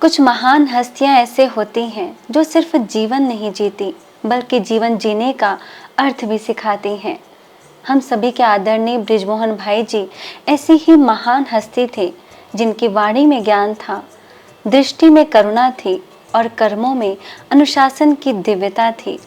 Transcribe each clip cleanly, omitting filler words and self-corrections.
कुछ महान हस्तियां ऐसे होती हैं जो सिर्फ जीवन नहीं जीती बल्कि जीवन जीने का अर्थ भी सिखाती हैं। हम सभी के आदरणीय बृजमोहन भाई जी ऐसी ही महान हस्ती थे जिनकी वाणी में ज्ञान था, दृष्टि में करुणा थी और कर्मों में अनुशासन की दिव्यता थी।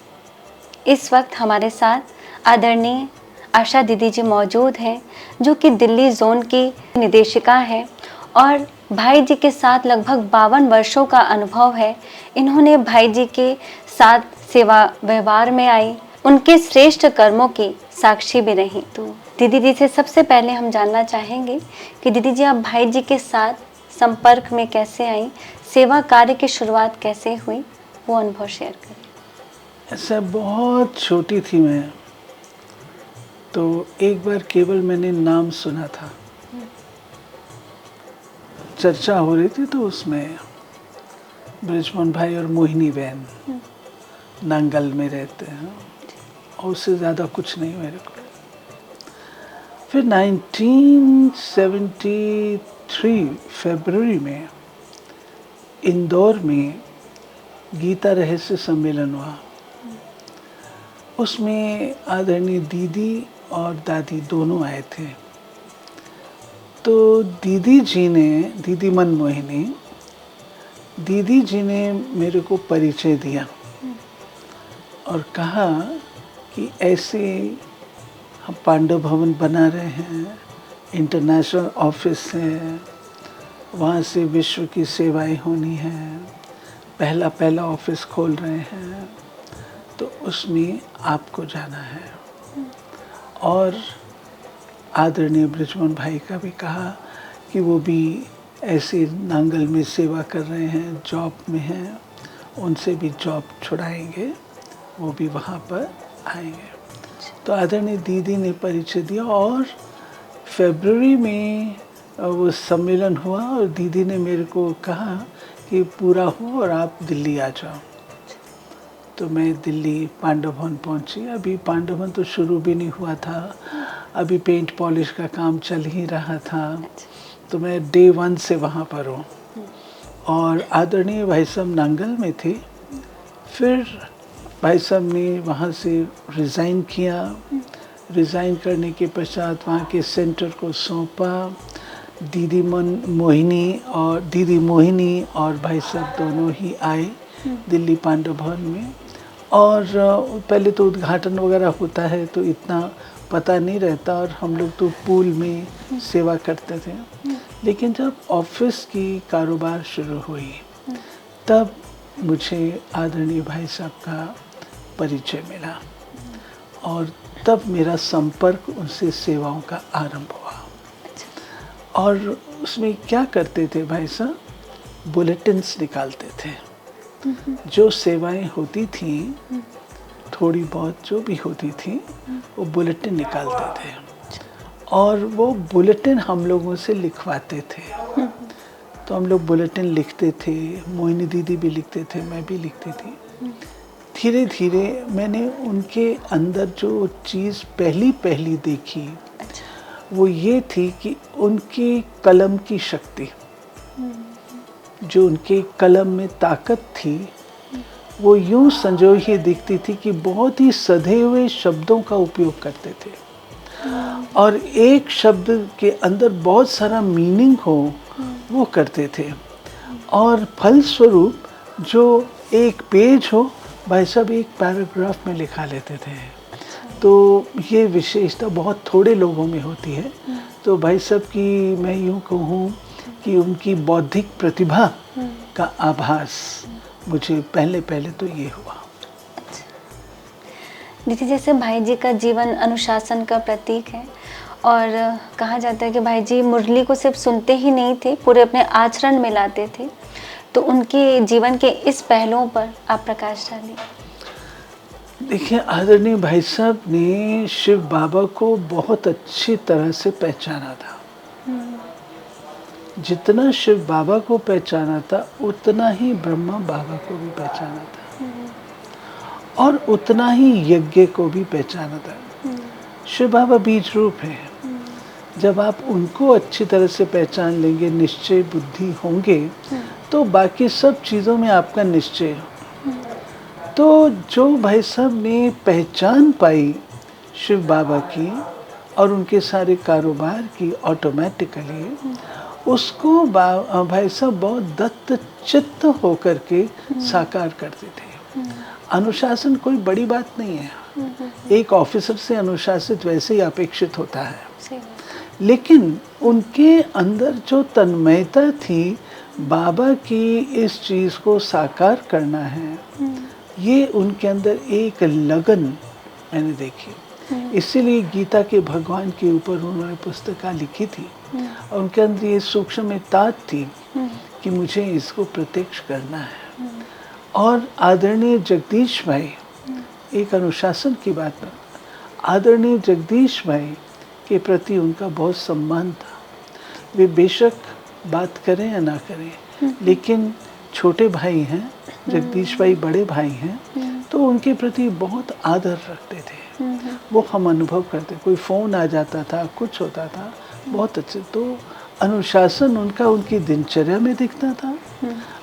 इस वक्त हमारे साथ आदरणीय आशा दीदी जी मौजूद हैं जो कि दिल्ली जोन की निदेशिका है और भाई जी के साथ लगभग 52 वर्षों का अनुभव है। इन्होंने भाई जी के साथ सेवा व्यवहार में आई, उनके श्रेष्ठ कर्मों की साक्षी भी रही। तो दीदी जी से सबसे पहले हम जानना चाहेंगे कि दीदी जी आप भाई जी के साथ संपर्क में कैसे आई, सेवा कार्य की शुरुआत कैसे हुई, वो अनुभव शेयर करें। ऐसा बहुत छोटी थी मैं, तो एक बार केवल मैंने नाम सुना था, चर्चा हो रही थी तो उसमें बृजमोहन भाई और मोहिनी बहन नांगल में रहते हैं और उससे ज़्यादा कुछ नहीं मेरे को। फिर 1973 फरवरी में इंदौर में गीता रहस्य सम्मेलन हुआ। उसमें आदरणीय दीदी और दादी दोनों आए थे। तो दीदी मनमोहिनी दीदी जी ने मेरे को परिचय दिया और कहा कि ऐसे हम पांडव भवन बना रहे हैं, इंटरनेशनल ऑफिस है, वहाँ से विश्व की सेवाएं होनी हैं, पहला ऑफिस खोल रहे हैं, तो उसमें आपको जाना है। और आदरणीय बृजमोहन भाई का भी कहा कि वो भी ऐसे नांगल में सेवा कर रहे हैं, जॉब में हैं, उनसे भी जॉब छुड़ाएंगे, वो भी वहाँ पर आएंगे। तो आदरणीय दीदी ने परिचय दिया और फरवरी में वो सम्मेलन हुआ और दीदी ने मेरे को कहा कि पूरा हो और आप दिल्ली आ जाओ। तो मैं दिल्ली पांडव भवन पहुंची। अभी पांडव भवन तो शुरू भी नहीं हुआ था, अभी पेंट पॉलिश का काम चल ही रहा था। तो मैं डे 1 से वहाँ पर हूँ और आदरणीय भाई साहब नांगल में थे। फिर भाई साहब ने वहाँ से रिज़ाइन किया। रिज़ाइन करने के पश्चात वहाँ के सेंटर को सौंपा। दीदी मोहिनी और भाई साहब दोनों ही आए दिल्ली पांडव भवन में। और पहले तो उद्घाटन वगैरह होता है तो इतना पता नहीं रहता और हम लोग तो पूल में सेवा करते थे। लेकिन जब ऑफिस की कारोबार शुरू हुई तब मुझे आदरणीय भाई साहब का परिचय मिला और तब मेरा संपर्क उनसे सेवाओं का आरंभ हुआ। और उसमें क्या करते थे भाई साहब, बुलेटिन्स निकालते थे। जो सेवाएं होती थी, थोड़ी बहुत जो भी होती थी, वो बुलेटिन निकालते थे और वो बुलेटिन हम लोगों से लिखवाते थे। तो हम लोग बुलेटिन लिखते थे, मोहिनी दीदी भी लिखते थे, मैं भी लिखती थी। धीरे धीरे मैंने उनके अंदर जो चीज़ पहली देखी वो ये थी कि उनकी कलम की शक्ति, जो उनके कलम में ताकत थी, वो यूं संजोई ही दिखती थी कि बहुत ही सधे हुए शब्दों का उपयोग करते थे और एक शब्द के अंदर बहुत सारा मीनिंग हो वो करते थे। और फलस्वरूप जो एक पेज हो भाई साहब एक पैराग्राफ में लिखा लेते थे। तो ये विशेषता बहुत थोड़े लोगों में होती है। तो भाई साहब की मैं यूँ कहूँ कि उनकी बौद्धिक प्रतिभा का आभास मुझे पहले तो ये हुआ। दीदी जैसे भाई जी का जीवन अनुशासन का प्रतीक है और कहा जाता है कि भाई जी मुरली को सिर्फ सुनते ही नहीं थे, पूरे अपने आचरण में लाते थे। तो उनके जीवन के इस पहलुओं पर आप प्रकाश डालिए। देखिए, आदरणीय भाई साहब ने शिव बाबा को बहुत अच्छी तरह से पहचाना था। जितना शिव बाबा को पहचाना था उतना ही ब्रह्मा बाबा को भी पहचाना था और उतना ही यज्ञ को भी पहचाना था। शिव बाबा बीज रूप है। जब आप उनको अच्छी तरह से पहचान लेंगे, निश्चय बुद्धि होंगे, तो बाकी सब चीज़ों में आपका निश्चय हो। तो जो भाई साहब ने पहचान पाई शिव बाबा की और उनके सारे कारोबार की ऑटोमेटिकली, उसको भाई साहब बहुत दत्त चित्त होकर के साकार करते थे। अनुशासन कोई बड़ी बात नहीं है, एक ऑफिसर से अनुशासित वैसे ही अपेक्षित होता है, लेकिन उनके अंदर जो तन्मयता थी बाबा की इस चीज़ को साकार करना है, ये उनके अंदर एक लगन मैंने देखी। इसीलिए गीता के भगवान के ऊपर उन्होंने पुस्तका लिखी थी और उनके अंदर ये सूक्ष्म तात थी कि मुझे इसको प्रत्यक्ष करना है। और आदरणीय जगदीश भाई, एक अनुशासन की बात है, आदरणीय जगदीश भाई के प्रति उनका बहुत सम्मान था। वे बेशक बात करें या ना करें, लेकिन छोटे भाई हैं, जगदीश भाई बड़े भाई हैं, तो उनके प्रति बहुत आदर रखते थे। वो हम अनुभव करते, कोई फ़ोन आ जाता था, कुछ होता था, बहुत अच्छे। तो अनुशासन उनका उनकी दिनचर्या में दिखता था,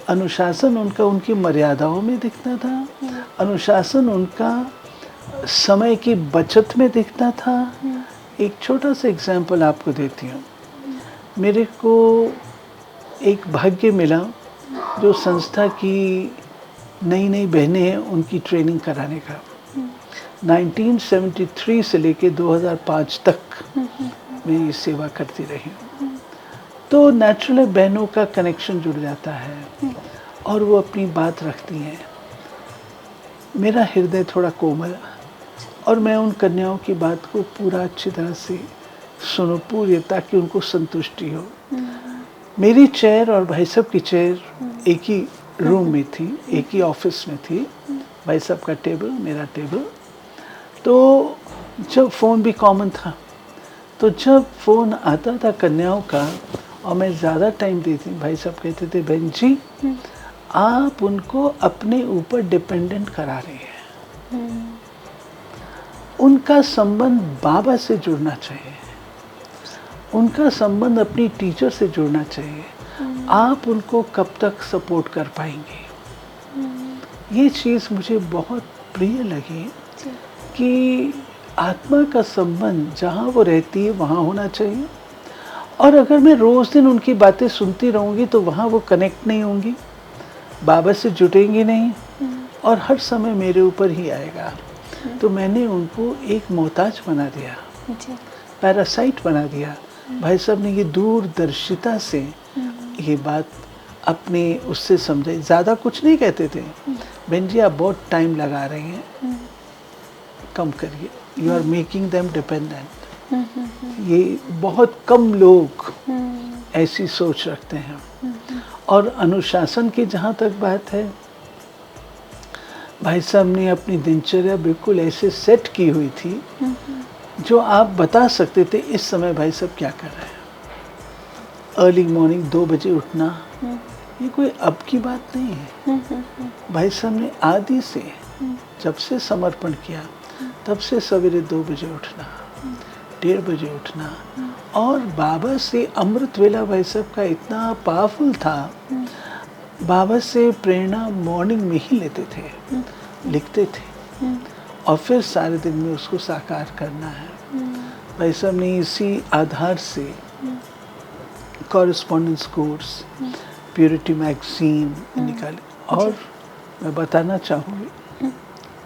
अनुशासन उनका उनकी मर्यादाओं में दिखता था, अनुशासन उनका समय की बचत में दिखता था। एक छोटा सा एग्जाम्पल आपको देती हूँ। मेरे को एक भाग्य मिला जो संस्था की नई नई बहनें हैं उनकी ट्रेनिंग कराने का। 1973 से लेके 2005 तक मैं ये सेवा करती रही हूँ। तो नेचुरल बहनों का कनेक्शन जुड़ जाता है और वो अपनी बात रखती हैं। मेरा हृदय थोड़ा कोमल और मैं उन कन्याओं की बात को पूरा अच्छी तरह से सुनो पूरी, ताकि उनको संतुष्टि हो। मेरी चेयर और भाई साहब की चेयर एक ही रूम में थी, एक ही ऑफिस में थी। भाई साहब का टेबल, मेरा टेबल। तो जब फ़ोन भी कॉमन था, तो जब फ़ोन आता था कन्याओं का और मैं ज़्यादा टाइम देती, भाई साहब कहते थे बहन जी आप उनको अपने ऊपर डिपेंडेंट करा रही हैं। उनका संबंध बाबा से जुड़ना चाहिए, उनका संबंध अपनी टीचर से जुड़ना चाहिए। आप उनको कब तक सपोर्ट कर पाएंगे? ये चीज़ मुझे बहुत प्रिय लगी कि आत्मा का संबंध जहाँ वो रहती है वहाँ होना चाहिए। और अगर मैं रोज़ दिन उनकी बातें सुनती रहूँगी तो वहाँ वो कनेक्ट नहीं होंगी, बाबा से जुटेंगी नहीं और हर समय मेरे ऊपर ही आएगा। तो मैंने उनको एक मोहताज बना दिया, पैरासाइट बना दिया। भाई साहब ने ये दूरदर्शिता से ये बात अपने उससे समझाई। ज़्यादा कुछ नहीं कहते थे, बहन जी आप बहुत टाइम लगा रहे हैं, कम करिए, you are making them dependent. ये बहुत कम लोग ऐसी सोच रखते हैं। और अनुशासन की जहाँ तक बात है, भाई साहब ने अपनी दिनचर्या बिल्कुल ऐसे सेट की हुई थी जो आप बता सकते थे इस समय भाई साहब क्या कर रहे हैं। अर्ली मॉर्निंग 2 बजे उठना, ये कोई अब की बात नहीं है। भाई साहब ने आदि से जब से समर्पण किया तब से सवेरे 2 बजे उठना, 1:30 बजे उठना। और बाबा से अमृत वेला भाई साहब का इतना पावरफुल था, बाबा से प्रेरणा मॉर्निंग में ही लेते थे, लिखते थे और फिर सारे दिन में उसको साकार करना है। भाई साहब ने इसी आधार से कॉरेस्पॉन्डेंस कोर्स, प्योरिटी मैगजीन निकाले। और मैं बताना चाहूँगी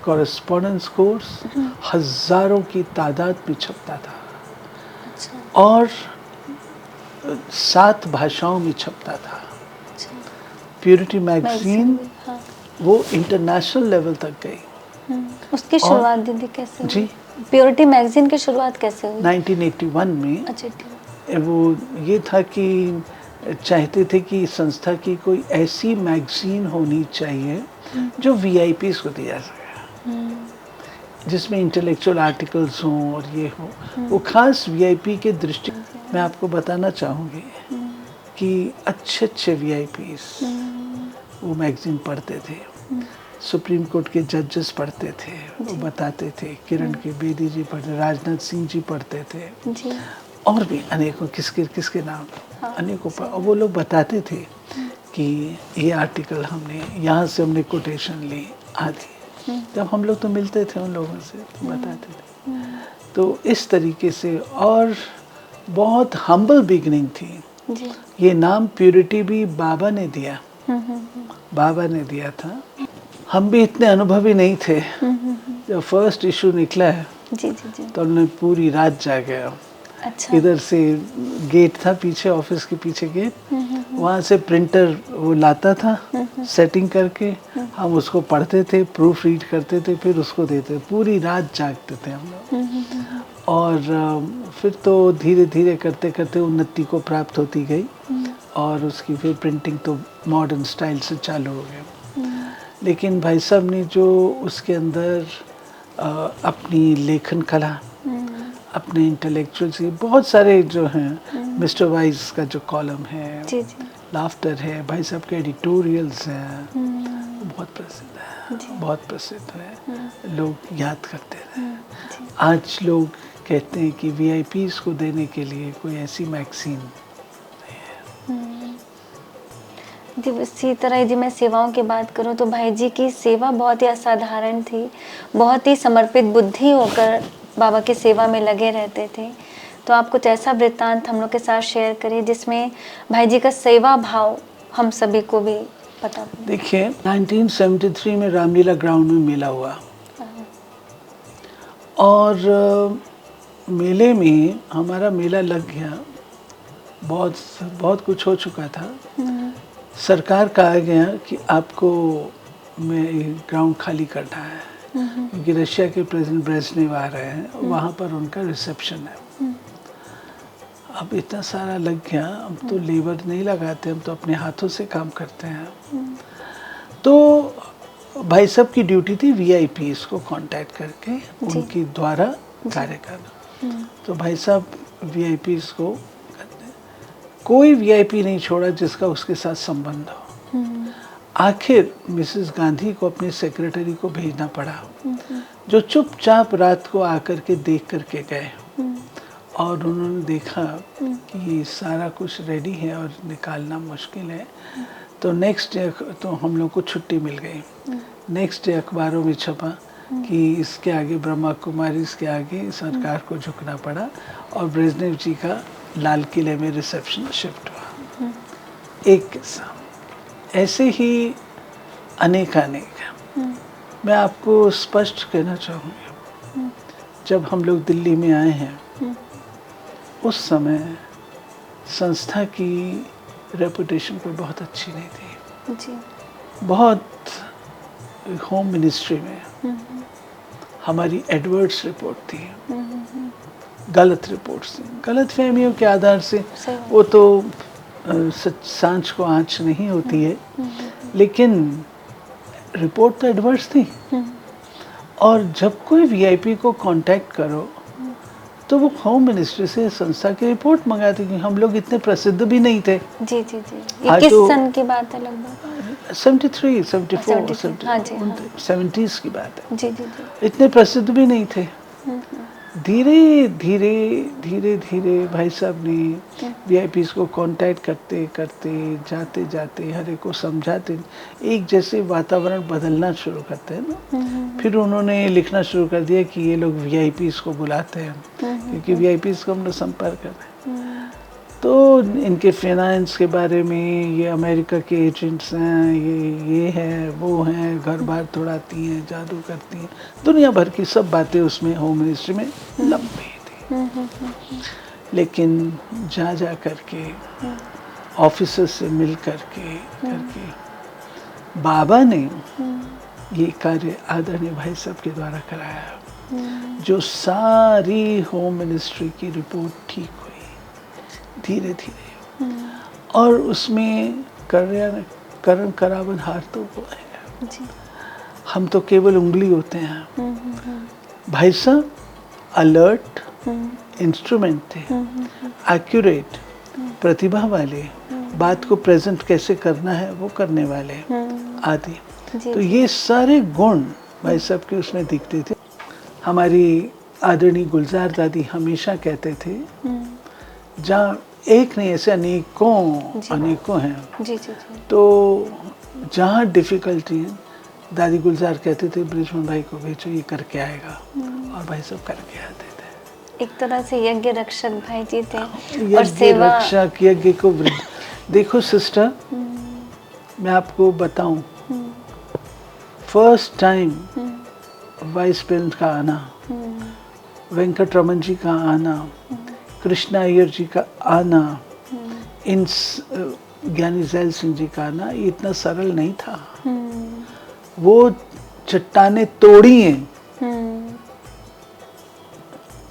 कॉरेस्पॉन्डेंस कोर्स हज़ारों की तादाद में छपता था और 7 भाषाओं में छपता था। प्योरिटी मैगजीन वो इंटरनेशनल लेवल तक गई। उसकी शुरुआत दीदी कैसे हुई? जी, प्योरिटी मैगजीन की शुरुआत कैसे हुई? 1981 में। अच्छा ठीक। वो ये था कि चाहते थे कि संस्था की कोई ऐसी मैगजीन होनी चाहिए जो वीआईपीज़ को दिया सके, जिसमें इंटेलेक्चुअल आर्टिकल्स हों और ये हो। वो खास वीआईपी के दृष्टि मैं आपको बताना चाहूँगी कि अच्छे अच्छे वीआईपीज़ वो मैगजीन पढ़ते थे। सुप्रीम कोर्ट के जजेस पढ़ते थे, वो बताते थे। किरण के बेदी जी पढ़ते, राजनाथ सिंह जी पढ़ते थे और भी अनेकों, किसके नाम अनेकों पर। और वो लोग बताते थे कि ये आर्टिकल हमने यहाँ से हमने कोटेशन ली आदि। जब हम लोग तो मिलते थे उन लोगों से तो बताते थे। तो इस तरीके से, और बहुत हम्बल बिगनिंग थी। जी। ये नाम प्योरिटी भी बाबा ने दिया, बाबा ने दिया था। हम भी इतने अनुभवी नहीं थे। जब फर्स्ट इशू निकला है जी जी जी। तो हमने पूरी रात जागे। अच्छा। इधर से गेट था पीछे, ऑफिस के पीछे गेट, वहाँ से प्रिंटर वो लाता था सेटिंग करके, हम उसको पढ़ते थे, प्रूफ रीड करते थे, फिर उसको देते। पूरी रात जागते थे हम लोग। और फिर तो धीरे धीरे करते करते उन्नति को प्राप्त होती गई, और उसकी फिर प्रिंटिंग तो मॉडर्न स्टाइल से चालू हो गया। लेकिन भाई साहब ने जो उसके अंदर अपनी लेखन कला, अपने इंटेलेक्चुअल से बहुत सारे जो हैं, मिस्टर वाइज का जो कॉलम है, जी जी। लाफ्टर है, भाई साहब के एडिटोरियल्स हैं, बहुत प्रसिद्ध है, बहुत प्रसिद्ध है, लोग याद करते हैं। आज लोग कहते हैं कि वीआईपीज़ को देने के लिए कोई ऐसी मैगजीन जी। इसी तरह जी मैं सेवाओं की बात करूं तो भाई जी की सेवा बहुत ही असाधारण थी, बहुत ही समर्पित बुद्धि होकर बाबा की सेवा में लगे रहते थे। तो आप कुछ ऐसा वृत्तांत हम लोग के साथ शेयर करिए जिसमें भाई जी का सेवा भाव हम सभी को भी पता। देखिए, 1973 में रामलीला ग्राउंड में मेला हुआ, और मेले में हमारा मेला लग गया, बहुत कुछ हो चुका था। सरकार कहा गया कि आपको ग्राउंड खाली करना है, क्योंकि रशिया के प्रेसिडेंट ब्रेजनेव आ रहे हैं, वहाँ पर उनका रिसेप्शन है। अब इतना सारा लग गया, हम तो लेबर नहीं लगाते, हम तो अपने हाथों से काम करते हैं। तो भाई साहब की ड्यूटी थी वीआईपी को कांटेक्ट करके उनके द्वारा कार्य करना। तो भाई साहब वीआईपी को, कोई वीआईपी नहीं छोड़ा जिसका उसके साथ संबंध हो। आखिर मिसेस गांधी को अपने सेक्रेटरी को भेजना पड़ा, जो चुपचाप रात को आकर के देख करके गए, और उन्होंने देखा कि ये सारा कुछ रेडी है और निकालना मुश्किल है। तो नेक्स्ट डे तो हम लोग को छुट्टी मिल गई। नेक्स्ट डे अखबारों में छपा कि इसके आगे ब्रह्मा कुमारी के आगे सरकार को झुकना पड़ा, और ब्रेजनेव जी का लाल किले में रिसेप्शन शिफ्ट हुआ। एक किस्सा ऐसे ही अनेक। मैं आपको स्पष्ट कहना चाहूँगी, जब हम लोग दिल्ली में आए हैं, उस समय संस्था की रेपुटेशन कोई बहुत अच्छी नहीं थी जी। बहुत होम मिनिस्ट्री में हमारी एडवर्ड्स रिपोर्ट थी, गलत रिपोर्ट्स थी, गलत फहमियों के आधार से। वो तो सांझ को आँच नहीं होती है, लेकिन रिपोर्ट तो एडवर्ड्स थी। और जब कोई वीआईपी को कांटेक्ट करो तो वो होम मिनिस्ट्री से संस्था की रिपोर्ट मंगाती थी। हम लोग इतने प्रसिद्ध भी नहीं थे। जी जी जी। ये किस सन की बात है? लगभग 73, 74, 70s की बात है। जी जी जी। इतने प्रसिद्ध भी नहीं थे। धीरे धीरे भाई साहब ने वीआईपीज़ को कांटेक्ट करते करते जाते जाते हर एक को समझाते, एक जैसे वातावरण बदलना शुरू करते हैं ना। फिर उन्होंने लिखना शुरू कर दिया कि ये लोग वीआईपीज़ को बुलाते हैं, क्योंकि वीआईपीज़ को हम लोग संपर्क कर रहे हैं। तो इनके फाइनेंस के बारे में, ये अमेरिका के एजेंट्स हैं, ये हैं, वो हैं, घर बार तोड़ाती हैं, जादू करती हैं, दुनिया भर की सब बातें उसमें होम मिनिस्ट्री में लंबी थी। लेकिन जा करके ऑफिसर से मिल करके बाबा ने ये कार्य आदरणीय भाई साहब के द्वारा कराया, जो सारी होम मिनिस्ट्री की रिपोर्ट ठीक हुई धीरे धीरे। और उसमें करण करावन हार तो वो है जी। हम तो केवल उंगली होते हैं। भाई साहब अलर्ट इंस्ट्रूमेंट थे, एक्यूरेट, प्रतिभा वाले, बात को प्रेजेंट कैसे करना है वो करने वाले आदि। तो ये सारे गुण भाई साहब के उसमें दिखते थे। हमारी आदरणीय गुलजार दादी हमेशा कहते थे, जहाँ एक नहीं, ऐसे अनेकों अनेकों हैं। जी जी जी। तो जहाँ डिफ़िकल्टी है, दादी गुलजार कहते थे बृजमोहन भाई को भेजो, ये करके आएगा, और भाई सब करके आते थे। एक तरह से यज्ञ रक्षक भाई जी थे। और यज्ञ सेवा रक्षक, यज्ञ को देखो सिस्टर, मैं आपको बताऊं, फर्स्ट टाइम वाइस प्रेसिडेंट का आना, वेंकट रमन जी का आना, कृष्णा अय्यर जी का आना, इन ज्ञानी जैल सिंह जी का आना, ये इतना सरल नहीं था। वो चट्टाने तोड़ी हैं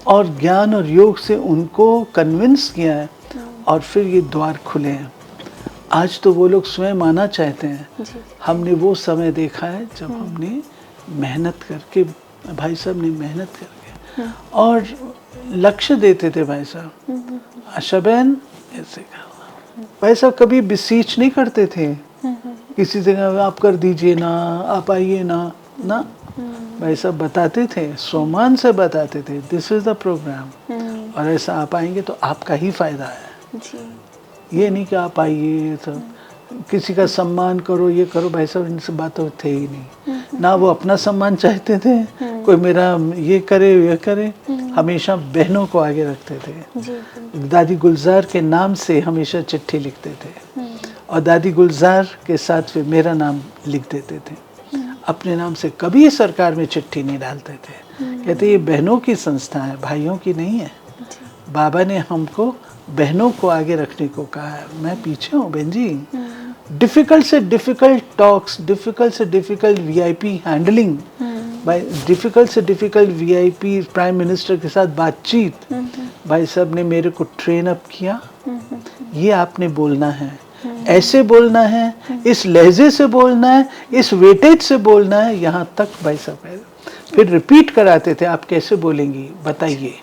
और ज्ञान और योग से उनको कन्विंस किया है, और फिर ये द्वार खुले हैं। आज तो वो लोग स्वयं आना चाहते हैं। हमने वो समय देखा है जब हमने मेहनत करके, भाई साहब ने मेहनत करके, और लक्ष्य देते थे भाई साहब। आशा बहन ऐसे कहा, भाई साहब कभी बिसीच नहीं करते थे किसी जगह, आप कर दीजिए ना, आप आइए ना, ना, भाई साहब बताते थे, सम्मान से बताते थे, दिस इज द प्रोग्राम, और ऐसा आप आएंगे तो आपका ही फायदा है जी। ये नहीं कि आप आइए तो किसी का सम्मान करो, ये करो, भाई साहब इनसे बातें थे ही नहीं। ना वो अपना सम्मान चाहते थे, कोई मेरा ये करे ये करे, हमेशा बहनों को आगे रखते थे। दादी गुलजार के नाम से हमेशा चिट्ठी लिखते थे, और दादी गुलजार के साथ फिर मेरा नाम लिख देते थे। अपने नाम से कभी सरकार में चिट्ठी नहीं डालते थे। कहते ये बहनों की संस्था है, भाइयों की नहीं है। बाबा ने हमको बहनों को आगे रखने को कहा है। मैं पीछे हूँ बहन जी। डिफिकल्ट से डिफिकल्ट टॉक्स, डिफिकल्ट से डिफिकल्ट वीआईपी हैंडलिंग, डिफिकल्ट से डिफिकल्ट वीआईपी प्राइम मिनिस्टर के साथ बातचीत, भाई साहब ने मेरे को ट्रेन अप किया। ये आपने बोलना है, ऐसे बोलना है, इस लहजे से बोलना है, इस वेटेज से बोलना है, यहाँ तक भाई साहब है। फिर रिपीट कराते थे, आप कैसे बोलेंगी बताइए।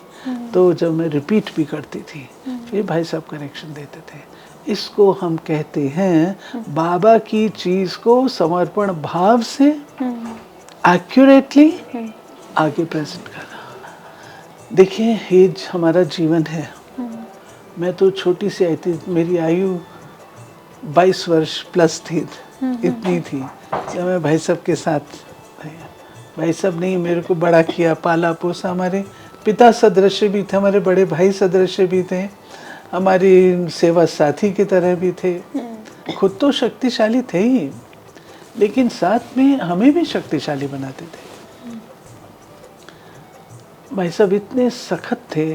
तो जब मैं रिपीट भी करती थी, फिर भाई साहब करेक्शन देते थे। इसको हम कहते हैं बाबा की चीज को समर्पण भाव से एक्यूरेटली आगे प्रेजेंट करना। देखिए ये हमारा जीवन है। मैं तो छोटी सी आई थी, मेरी आयु 22 वर्ष प्लस थी, इतनी थी जब मैं भाई साहब के साथ। भाई साहब ने मेरे को बड़ा किया, पाला पोसा, हमारे पिता सदृश भी थे, हमारे बड़े भाई सदृश भी थे, हमारी सेवा साथी की तरह भी थे। खुद तो शक्तिशाली थे ही, लेकिन साथ में हमें भी शक्तिशाली बनाते थे। भाई साहब इतने सख्त थे।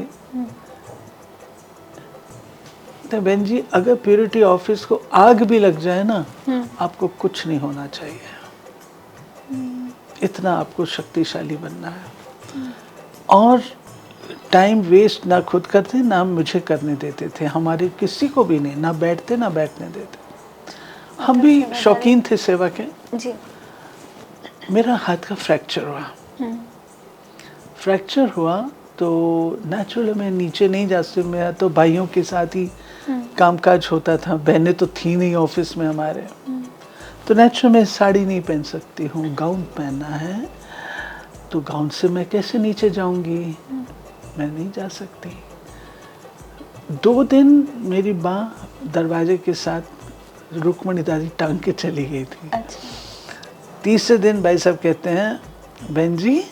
तो बहन जी अगर प्योरिटी ऑफिस को आग भी लग जाए ना, आपको कुछ नहीं होना चाहिए, इतना आपको शक्तिशाली बनना है। और टाइम वेस्ट ना खुद करते ना मुझे करने देते थे, हमारे किसी को भी नहीं, ना बैठते ना बैठने देते। हम भी शौकीन थे सेवा के जी। मेरा हाथ का फ्रैक्चर हुआ। फ्रैक्चर हुआ तो नेचुरल मैं नीचे नहीं जा सकती, मैं तो भाइयों के साथ ही कामकाज होता था, बहनें तो थी नहीं ऑफिस में हमारे। तो नेचुरल मैं साड़ी नहीं पहन सकती हूँ, गाउन पहनना है, तो गाउन से मैं कैसे नीचे जाऊंगी, मैं नहीं जा सकती। 2 दिन मेरी माँ दरवाजे के साथ रुक्मणी दादी टांग के चली गई थी। अच्छा। तीसरे दिन भाई साहब कहते हैं बहन जी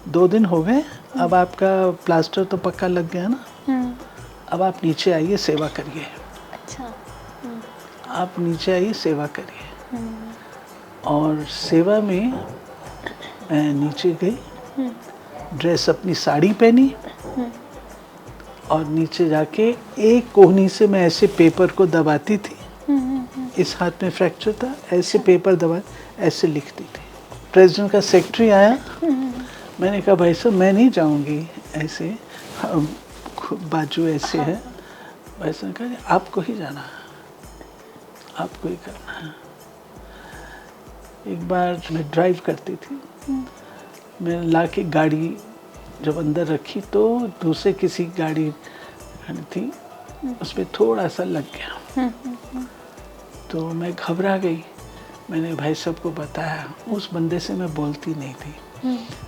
2 दिन हो गए, अब आपका प्लास्टर तो पक्का लग गया ना, अब आप नीचे आइए सेवा करिए। अच्छा। आप नीचे आइए सेवा करिए। और सेवा में मैं नीचे गई, ड्रेस अपनी साड़ी पहनी, और नीचे जाके एक कोहनी से मैं ऐसे पेपर को दबाती थी। इस हाथ में फ्रैक्चर था, ऐसे पेपर दबा ऐसे लिखती थी। प्रेसिडेंट का सेक्रेटरी आया, मैंने कहा भाई साहब मैं नहीं जाऊंगी, ऐसे बाजू ऐसे है। भाई साहब कहा आपको ही जाना है, आपको ही करना है। एक बार मैं ड्राइव करती थी, मैं लाके गाड़ी जब अंदर रखी तो दूसरे किसी गाड़ी थी, उसमें थोड़ा सा लग गया, तो मैं घबरा गई। मैंने भाई साहब को बताया, उस बंदे से मैं बोलती नहीं थी,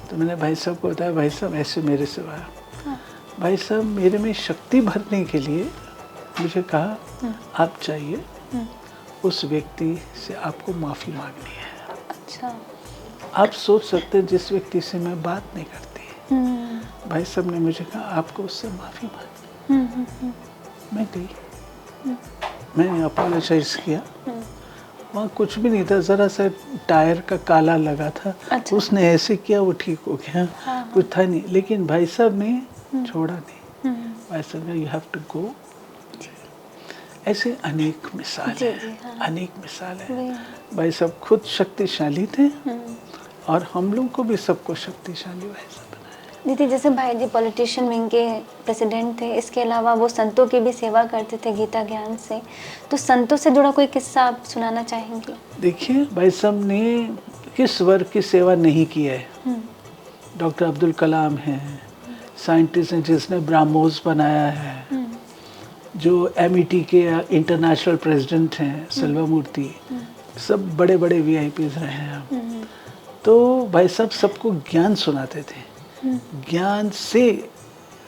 तो मैंने भाई साहब को बताया भाई साहब ऐसे मेरे से हुआ। भाई साहब मेरे में शक्ति भरने के लिए मुझे कहा आप चाहिए उस व्यक्ति से आपको माफ़ी मांगनी है। अच्छा। आप सोच सकते हैं जिस व्यक्ति से मैं बात नहीं करती, भाई साहब ने मुझे कहा आपको उससे माफ़ी मांगनी। मैं गई, मैंने अपोलोजाइज किया। वहाँ कुछ भी नहीं था, ज़रा सा टायर का काला लगा था। अच्छा। उसने ऐसे किया, वो ठीक हो गया। कुछ था नहीं, लेकिन भाई साहब ने छोड़ा नहीं। भाई साहब ने यू हैव टू गो। ऐसे अनेक मिसाल जी, है, जी, हाँ। अनेक मिसाल है। वही। भाई साहब खुद शक्तिशाली थे और हम लोग को भी सबको शक्तिशाली भाई साहब बनाया। दीदी जैसे भाई जी पॉलिटिशियन विंग के प्रेसिडेंट थे, इसके अलावा वो संतों की भी सेवा करते थे गीता ज्ञान से, तो संतों से जुड़ा कोई किस्सा आप सुनाना चाहेंगे? देखिए भाई साहब ने किस वर्ग की सेवा नहीं की है। डॉक्टर अब्दुल कलाम हैं, साइंटिस्ट हैं जिसने ब्रह्मोस बनाया है, जो एमईटी के इंटरनेशनल प्रेसिडेंट हैं सेल्वा मूर्ति, सब बड़े बड़े वीआईपीज रहे हैं। तो भाई साहब सबको ज्ञान सुनाते थे, ज्ञान से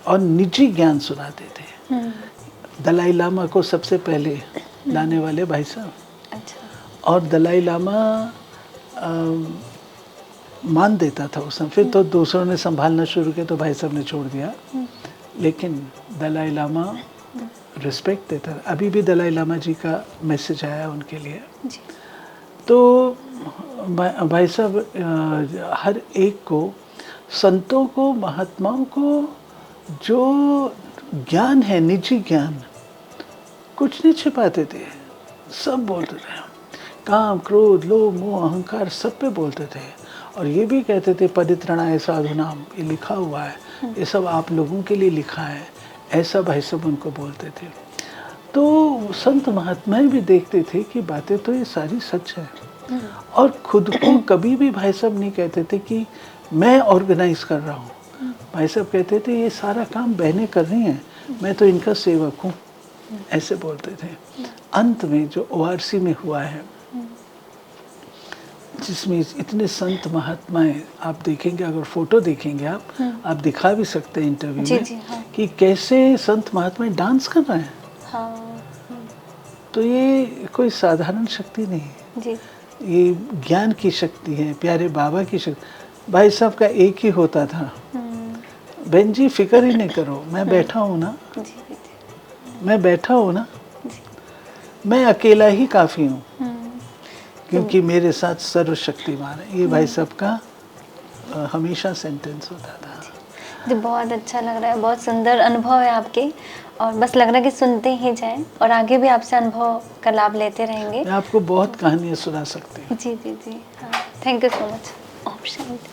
और निजी ज्ञान सुनाते थे। दलाई लामा को सबसे पहले लाने वाले भाई साहब। अच्छा। और दलाई लामा मान देता था उस समय, फिर तो दूसरों ने संभालना शुरू किया तो भाई साहब ने छोड़ दिया, लेकिन दलाई लामा रिस्पेक्ट देता था। अभी भी दलाई लामा जी का मैसेज आया उनके लिए। जी। तो भाई साहब हर एक को, संतों को, महात्माओं को जो ज्ञान है, निजी ज्ञान, कुछ नहीं छिपाते थे, सब बोलते थे। काम, क्रोध, लोभ, मोह, अहंकार सब पे बोलते थे। और ये भी कहते थे परित्रणाय साधुनाम, ये लिखा हुआ है, ये सब आप लोगों के लिए लिखा है, ऐसा भाई साहब उनको बोलते थे। तो संत महात्माएं भी देखते थे कि बातें तो ये सारी सच है। और खुद को कभी भी भाई साहब नहीं कहते थे कि मैं ऑर्गेनाइज कर रहा हूँ। भाई साहब कहते थे ये सारा काम बहनें कर रही हैं, मैं तो इनका सेवक हूँ, ऐसे बोलते थे। अंत में जो ओआरसी में हुआ है, जिसमें इतने संत महात्माएं आप देखेंगे, अगर फोटो देखेंगे आप दिखा भी सकते हैं इंटरव्यू जी, में, जी, हाँ। कि कैसे संत महात्माएं डांस कर रहे हैं। हाँ। तो ये कोई साधारण शक्ति नहीं है, जी। ये ज्ञान की शक्ति है, प्यारे बाबा की शक्ति। भाई साहब का एक ही होता था, बहन जी फिक्र ही नहीं करो, मैं बैठा हूँ ना, जी, जी, मैं बैठा हूँ ना, मैं अकेला ही काफ़ी हूँ, क्योंकि मेरे साथ सर्वशक्तिमान है। ये भाई साहब का हमेशा सेंटेंस होता था। जी, बहुत अच्छा लग रहा है, बहुत सुंदर अनुभव है आपके, और बस लग रहा है कि सुनते ही जाएं और आगे भी आपसे अनुभव का लाभ लेते रहेंगे। मैं आपको बहुत कहानियाँ सुना सकती हूँ। जी जी जी, हाँ, थैंक यू सो मच। ओम शांति।